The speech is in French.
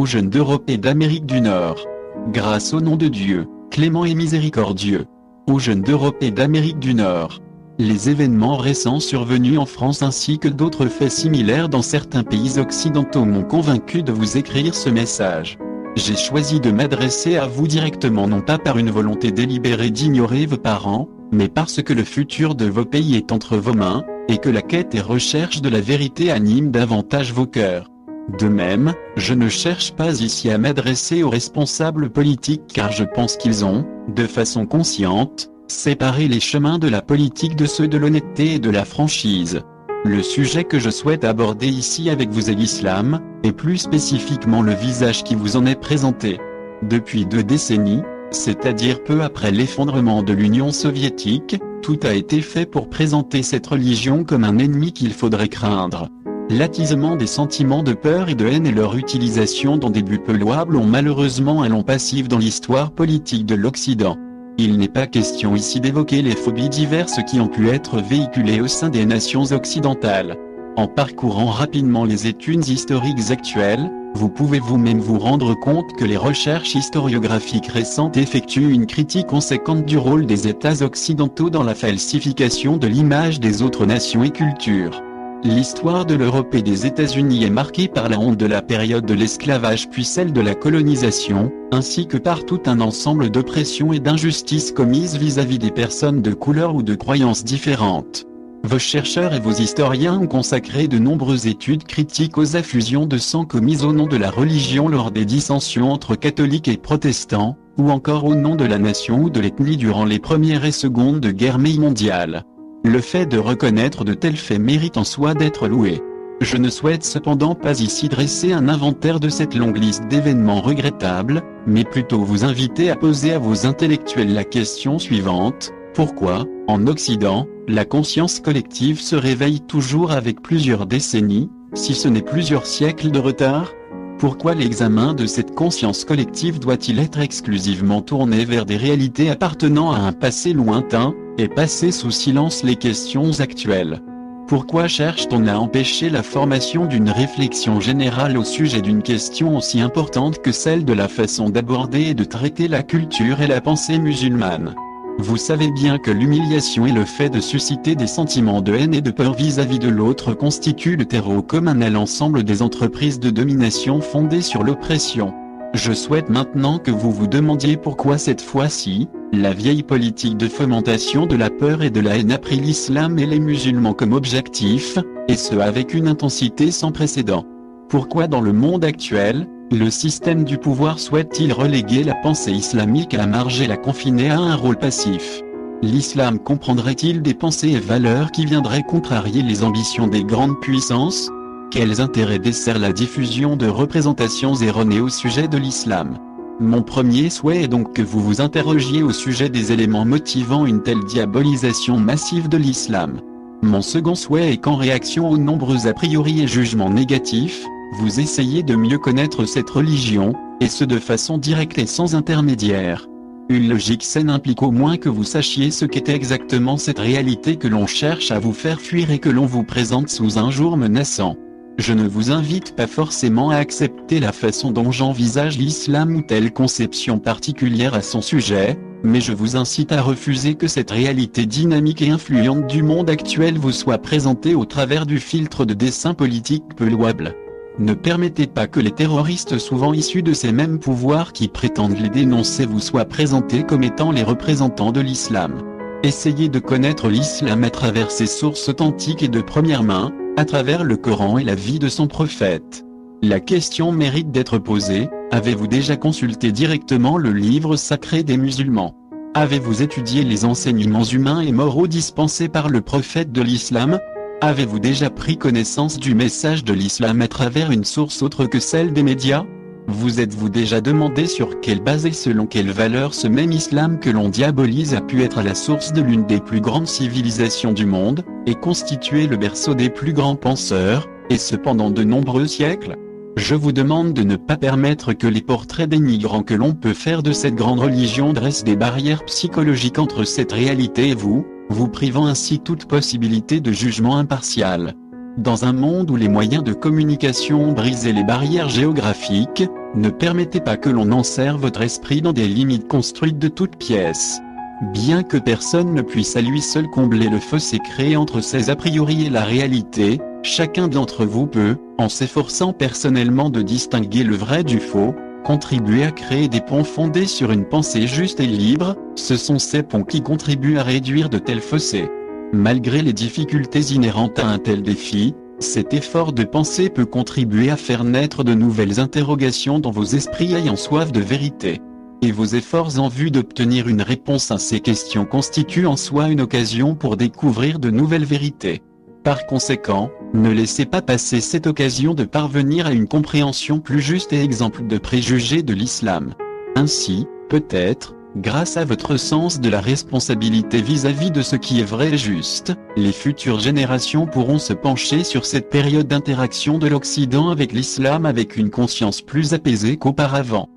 aux jeunes d'Europe et d'Amérique du Nord. Grâce au nom de Dieu, clément et miséricordieux. Aux jeunes d'Europe et d'Amérique du Nord. Les événements récents survenus en France ainsi que d'autres faits similaires dans certains pays occidentaux m'ont convaincu de vous écrire ce message. J'ai choisi de m'adresser à vous directement non pas par une volonté délibérée d'ignorer vos parents, mais parce que le futur de vos pays est entre vos mains, et que la quête et recherche de la vérité animent davantage vos cœurs. De même, je ne cherche pas ici à m'adresser aux responsables politiques car je pense qu'ils ont, de façon consciente, séparé les chemins de la politique de ceux de l'honnêteté et de la franchise. Le sujet que je souhaite aborder ici avec vous est l'islam, et plus spécifiquement le visage qui vous en est présenté. Depuis 2 décennies, c'est-à-dire peu après l'effondrement de l'Union soviétique, tout a été fait pour présenter cette religion comme un ennemi qu'il faudrait craindre. L'attisement des sentiments de peur et de haine et leur utilisation dans des buts peu louables ont malheureusement un long passif dans l'histoire politique de l'Occident. Il n'est pas question ici d'évoquer les phobies diverses qui ont pu être véhiculées au sein des nations occidentales. En parcourant rapidement les études historiques actuelles, vous pouvez vous-même vous rendre compte que les recherches historiographiques récentes effectuent une critique conséquente du rôle des États occidentaux dans la falsification de l'image des autres nations et cultures. L'histoire de l'Europe et des États-Unis est marquée par la honte de la période de l'esclavage puis celle de la colonisation, ainsi que par tout un ensemble d'oppressions et d'injustices commises vis-à-vis des personnes de couleur ou de croyances différentes. Vos chercheurs et vos historiens ont consacré de nombreuses études critiques aux affusions de sang commises au nom de la religion lors des dissensions entre catholiques et protestants, ou encore au nom de la nation ou de l'ethnie durant les premières et secondes guerres mondiales. Le fait de reconnaître de tels faits mérite en soi d'être loué. Je ne souhaite cependant pas ici dresser un inventaire de cette longue liste d'événements regrettables, mais plutôt vous inviter à poser à vos intellectuels la question suivante: pourquoi, en Occident, la conscience collective se réveille toujours avec plusieurs décennies, si ce n'est plusieurs siècles de retard? Pourquoi l'examen de cette conscience collective doit-il être exclusivement tourné vers des réalités appartenant à un passé lointain, et passer sous silence les questions actuelles? Pourquoi cherche-t-on à empêcher la formation d'une réflexion générale au sujet d'une question aussi importante que celle de la façon d'aborder et de traiter la culture et la pensée musulmane? Vous savez bien que l'humiliation et le fait de susciter des sentiments de haine et de peur vis-à-vis de l'autre constituent le terreau commun à l'ensemble des entreprises de domination fondées sur l'oppression. Je souhaite maintenant que vous vous demandiez pourquoi cette fois-ci, la vieille politique de fomentation de la peur et de la haine a pris l'islam et les musulmans comme objectif, et ce avec une intensité sans précédent. Pourquoi dans le monde actuel, le système du pouvoir souhaite-t-il reléguer la pensée islamique à la marge et la confiner à un rôle passif? L'islam comprendrait-il des pensées et valeurs qui viendraient contrarier les ambitions des grandes puissances? Quels intérêts dessert la diffusion de représentations erronées au sujet de l'islam? Mon premier souhait est donc que vous vous interrogiez au sujet des éléments motivant une telle diabolisation massive de l'islam. Mon second souhait est qu'en réaction aux nombreux a priori et jugements négatifs, vous essayez de mieux connaître cette religion, et ce de façon directe et sans intermédiaire. Une logique saine implique au moins que vous sachiez ce qu'était exactement cette réalité que l'on cherche à vous faire fuir et que l'on vous présente sous un jour menaçant. Je ne vous invite pas forcément à accepter la façon dont j'envisage l'islam ou telle conception particulière à son sujet, mais je vous incite à refuser que cette réalité dynamique et influente du monde actuel vous soit présentée au travers du filtre de dessins politiques peu louables. Ne permettez pas que les terroristes souvent issus de ces mêmes pouvoirs qui prétendent les dénoncer vous soient présentés comme étant les représentants de l'islam. Essayez de connaître l'islam à travers ses sources authentiques et de première main, à travers le Coran et la vie de son prophète. La question mérite d'être posée: avez-vous déjà consulté directement le livre sacré des musulmans? Avez-vous étudié les enseignements humains et moraux dispensés par le prophète de l'islam? Avez-vous déjà pris connaissance du message de l'islam à travers une source autre que celle des médias? Vous êtes-vous déjà demandé sur quelle base et selon quelles valeurs ce même islam que l'on diabolise a pu être à la source de l'une des plus grandes civilisations du monde, et constituer le berceau des plus grands penseurs, et ce pendant de nombreux siècles? Je vous demande de ne pas permettre que les portraits dénigrants que l'on peut faire de cette grande religion dressent des barrières psychologiques entre cette réalité et vous, vous privant ainsi toute possibilité de jugement impartial. Dans un monde où les moyens de communication ont brisé les barrières géographiques, ne permettez pas que l'on enserre votre esprit dans des limites construites de toutes pièces. Bien que personne ne puisse à lui seul combler le fossé créé entre ses a priori et la réalité, chacun d'entre vous peut, en s'efforçant personnellement de distinguer le vrai du faux, contribuer à créer des ponts fondés sur une pensée juste et libre. Ce sont ces ponts qui contribuent à réduire de tels fossés. Malgré les difficultés inhérentes à un tel défi, cet effort de pensée peut contribuer à faire naître de nouvelles interrogations dans vos esprits ayant soif de vérité. Et vos efforts en vue d'obtenir une réponse à ces questions constituent en soi une occasion pour découvrir de nouvelles vérités. Par conséquent, ne laissez pas passer cette occasion de parvenir à une compréhension plus juste et exempte de préjugés de l'islam. Ainsi, peut-être, grâce à votre sens de la responsabilité vis-à-vis de ce qui est vrai et juste, les futures générations pourront se pencher sur cette période d'interaction de l'Occident avec l'islam avec une conscience plus apaisée qu'auparavant.